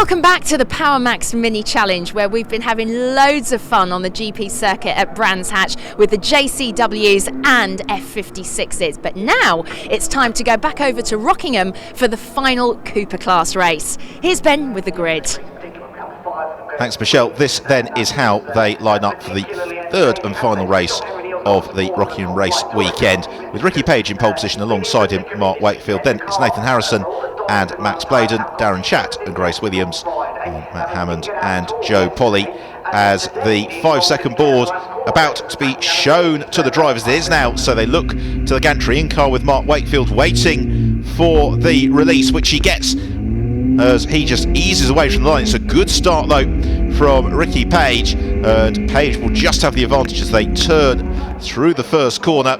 Welcome back to the Power Max Mini Challenge, where we've been having loads of fun on the GP circuit at Brands Hatch with the JCWs and F56s. But now it's time to go back over to Rockingham for the final Cooper class race. Here's Ben with the grid. Thanks, Michelle. This then is how they line up for the third and final race of the Rockingham race weekend, with Ricky Page in pole position, alongside him Mark Wakefield. Then it's Nathan Harrison and Max Bladen, Darren Chatt and Grace Williams, Matt Hammond and Joe Polly, as the 5-second board about to be shown to the drivers. It is now, so they look to the gantry in car with Mark Wakefield waiting for the release, which he gets as he just eases away from the line. It's a good start though from Ricky Page, and Page will just have the advantage as they turn through the first corner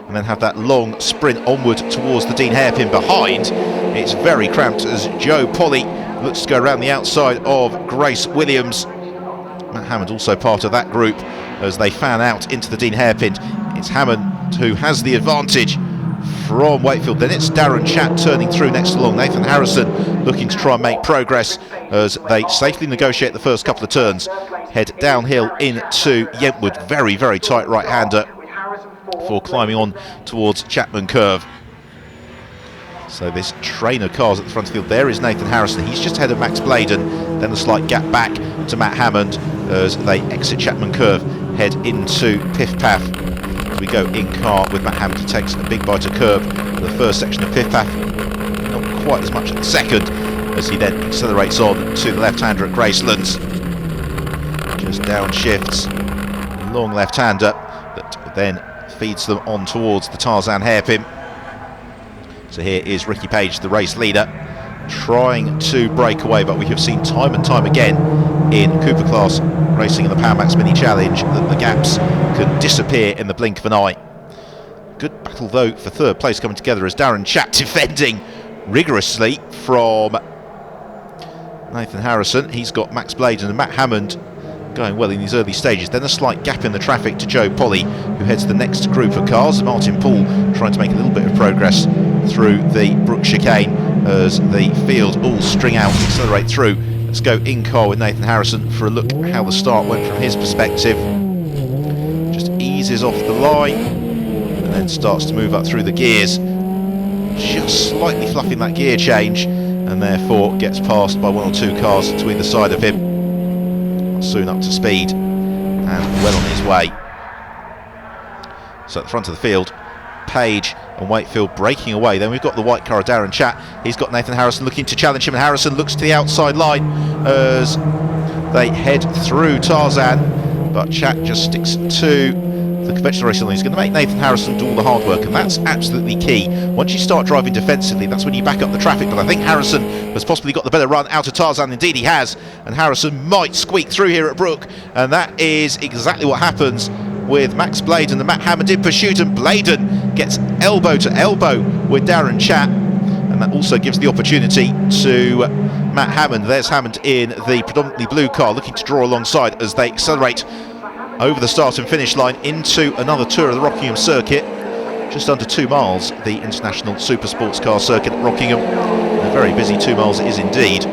and then have that long sprint onward towards the Dean hairpin behind. It's very cramped as Joe Polly looks to go around the outside of Grace Williams. Matt Hammond also part of that group as they fan out into the Dean hairpin. It's Hammond who has the advantage from Wakefield. Then it's Darren Chatt turning through next along. Nathan Harrison looking to try and make progress as they safely negotiate the first couple of turns, head downhill into Yentwood. Very, very tight right-hander for climbing on towards Chapman Curve. So this train of cars at the front of the field. There is Nathan Harrison. He's just ahead of Max Bladen. Then a slight gap back to Matt Hammond as they exit Chapman Curve, head into Piff Paff. As we go in car with Matt Hammond, he takes a big bite of curb for the first section of Piff Paff. Not quite as much at the second, as he then accelerates on to the left-hander at Gracelands. Just downshifts, long left-hander that then feeds them on towards the Tarzan hairpin. So here is Ricky Page, the race leader, trying to break away, but we have seen time and time again in Cooper class racing in the Power Max Mini Challenge that the gaps can disappear in the blink of an eye. Good battle though for third place coming together as Darren Chatt defending rigorously from Nathan Harrison. He's got Max Bladen and Matt Hammond going well in these early stages. Then a slight gap in the traffic to Joe Polly, who heads the next group of cars. Martin Poole trying to make a little bit of progress through the Brook chicane as the field all string out and accelerate through. Let's go in car with Nathan Harrison for a look at how the start went from his perspective. Just eases off the line and then starts to move up through the gears, just slightly fluffing that gear change, and therefore gets passed by one or two cars to either side of him. Soon up to speed and well on his way. So at the front of the field, Page and Wakefield breaking away. Then we've got the white car of Darren Chatt. He's got Nathan Harrison looking to challenge him, and Harrison looks to the outside line as they head through Tarzan, but Chatt just sticks to the conventional racing line. He's going to make Nathan Harrison do all the hard work, and that's absolutely key. Once you start driving defensively, that's when you back up the traffic. But I think Harrison has possibly got the better run out of Tarzan. Indeed he has, and Harrison might squeak through here at Brook, and that is exactly what happens with Max Bladen and Matt Hammond in pursuit, and Bladen gets elbow to elbow with Darren Chatt, and that also gives the opportunity to Matt Hammond. There's Hammond in the predominantly blue car looking to draw alongside as they accelerate over the start and finish line into another tour of the Rockingham circuit. Just under 2 miles, the International Super Sports Car Circuit at Rockingham. A very busy 2 miles it is indeed.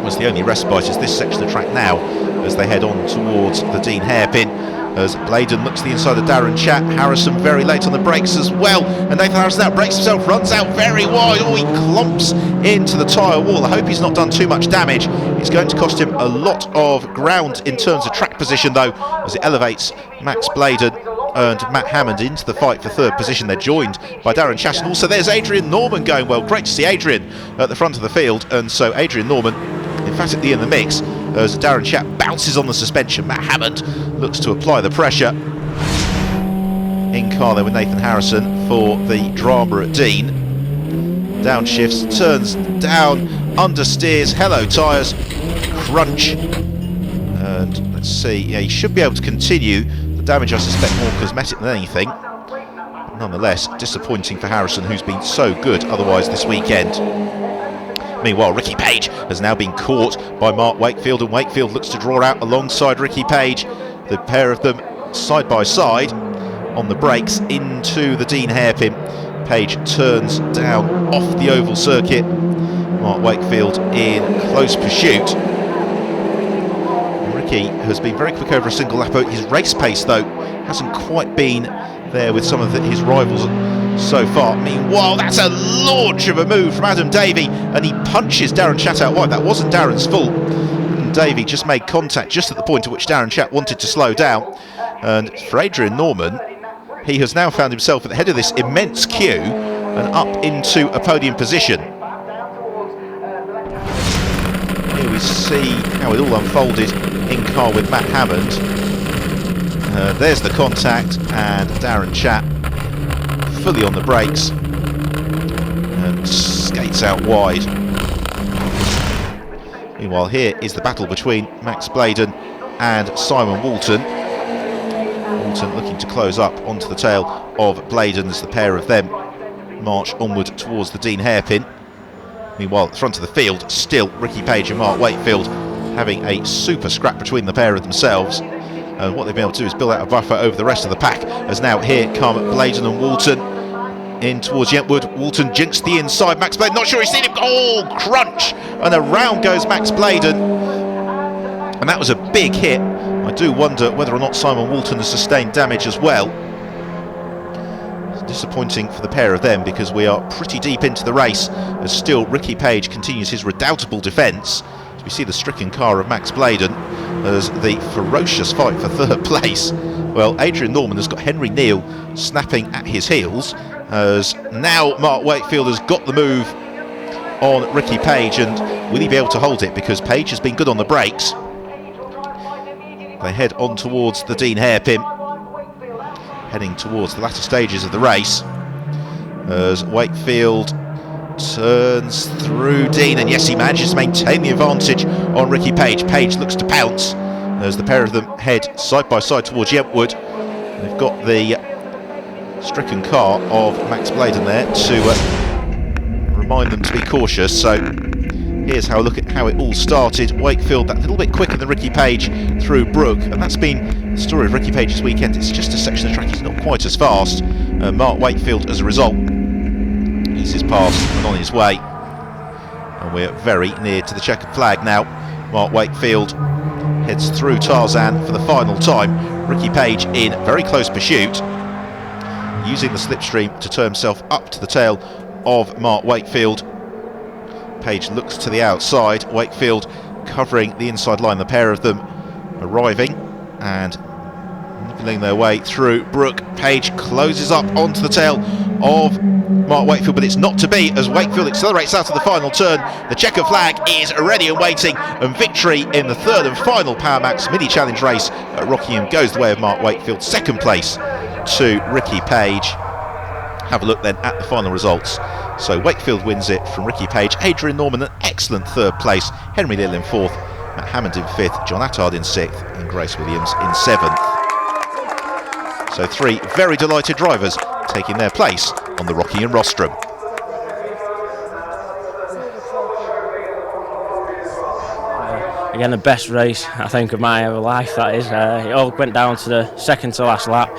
Was the only respite is this section of track now as they head on towards the Dean hairpin, as Bladen looks to the inside of Darren Chatt. Harrison very late on the brakes as well, and Nathan Harrison out brakes himself, runs out very wide. Oh, he clomps into the tyre wall. I hope he's not done too much damage. It's going to cost him a lot of ground in terms of track position though, as it elevates Max Bladen and Matt Hammond into the fight for third position. They're joined by Darren Chatt, and also there's Adrian Norman going well. Great to see Adrian at the front of the field, and so Adrian Norman emphatically in the mix as Darren Chatt bounces on the suspension. Matt Hammond looks to apply the pressure. In car there with Nathan Harrison for the drama at Dean. Downshifts, turns down, understeers, hello tyres, crunch. And let's see, yeah, he should be able to continue. The damage I suspect more cosmetic than anything. But nonetheless, disappointing for Harrison, who's been so good otherwise this weekend. Meanwhile, Ricky Page has now been caught by Mark Wakefield, and Wakefield looks to draw out alongside Ricky Page. The pair of them side by side on the brakes into the Dean hairpin. Page turns down off the oval circuit Mark Wakefield in close pursuit. Ricky has been very quick over a single lap. His race pace, though, hasn't quite been there with some of his rivals so far. Meanwhile, that's a launch of a move from Adam Davey, and he punches Darren Chatt out wide. That wasn't Darren's fault. And Davey just made contact just at the point at which Darren Chatt wanted to slow down. And for Adrian Norman, he has now found himself at the head of this immense queue and up into a podium position. Here we see how it all unfolded in car with Matt Hammond. There's the contact, and Darren Chatt fully on the brakes and skates out wide. Meanwhile, here is the battle between Max Bladen and Simon Walton. Walton looking to close up onto the tail of Bladen as the pair of them march onward towards the Dean hairpin. Meanwhile, at the front of the field, still Ricky Page and Mark Wakefield having a super scrap between the pair of themselves. And what they've been able to do is build out a buffer over the rest of the pack, as now here come Bladen and Walton in towards Yentwood. Walton jinxed the inside. Max Bladen, not sure he's seen him. Oh, crunch! And around goes Max Bladen. And that was a big hit. I do wonder whether or not Simon Walton has sustained damage as well. It's disappointing for the pair of them, because we are pretty deep into the race, as still Ricky Page continues his redoubtable defence. As we see the stricken car of Max Bladen as the ferocious fight for third place. Well, Adrian Norman has got Henry Neal snapping at his heels, as now Mark Wakefield has got the move on Ricky Page, and will he be able to hold it, because Page has been good on the brakes. They head on towards the Dean hairpin, heading towards the latter stages of the race, as Wakefield turns through Dean, and yes, he manages to maintain the advantage on Ricky Page. Page looks to pounce as the pair of them head side by side towards Yentwood. They've got the stricken car of Max Bladen there to remind them to be cautious. So here's how a look at how it all started. Wakefield that little bit quicker than Ricky Page through Brook, and that's been the story of Ricky Page's weekend. It's just a section of the track he's not quite as fast. Mark Wakefield, as a result, eases past and on his way, and we're very near to the checkered flag now. Mark Wakefield heads through Tarzan for the final time. Ricky Page in very close pursuit, using the slipstream to turn himself up to the tail of Mark Wakefield. Page looks to the outside, Wakefield covering the inside line. The pair of them arriving and nibbling their way through Brook. Page closes up onto the tail of Mark Wakefield, but it's not to be, as Wakefield accelerates out of the final turn. The checkered flag is ready and waiting, and victory in the third and final Power Max Mini Challenge race at Rockingham goes the way of Mark Wakefield. Second place to Ricky Page. Have a look then at the final results. So Wakefield wins it from Ricky Page. Adrian Norman an excellent third place. Henry Neal in fourth. Matt Hammond in fifth. John Attard in sixth. And Grace Williams in seventh. So three very delighted drivers taking their place on the Rockingham rostrum. Again, the best race I think of my life, that is. It all went down to the second to last lap.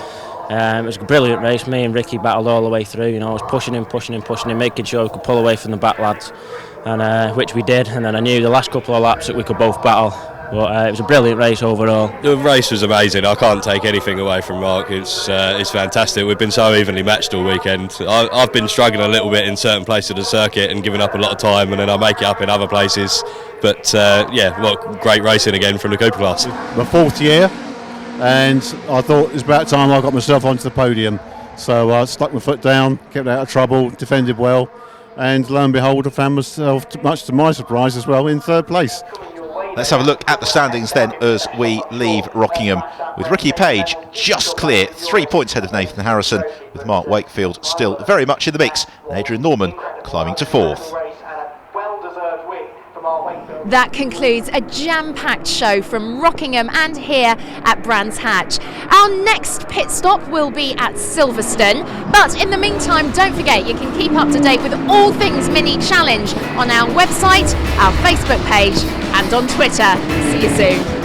It was a brilliant race. Me and Ricky battled all the way through. You know, I was pushing him, making sure we could pull away from the back lads, and which we did. And then I knew the last couple of laps that we could both battle. But it was a brilliant race overall. The race was amazing. I can't take anything away from Mark. It's fantastic. We've been so evenly matched all weekend. I've been struggling a little bit in certain places of the circuit and giving up a lot of time, and then I make it up in other places. But yeah, what great racing again from the Cooper class. My fourth year, and I thought it was about time I got myself onto the podium. So I stuck my foot down, kept out of trouble, defended well, and lo and behold, I found myself, much to my surprise as well, in third place. Let's have a look at the standings then as we leave Rockingham, with Ricky Page just clear, 3 points ahead of Nathan Harrison, with Mark Wakefield still very much in the mix, and Adrian Norman climbing to fourth. That concludes a jam-packed show from Rockingham and here at Brands Hatch. Our next pit stop will be at Silverstone, but in the meantime, don't forget you can keep up to date with all things Mini Challenge on our website, our Facebook page and on Twitter. See you soon.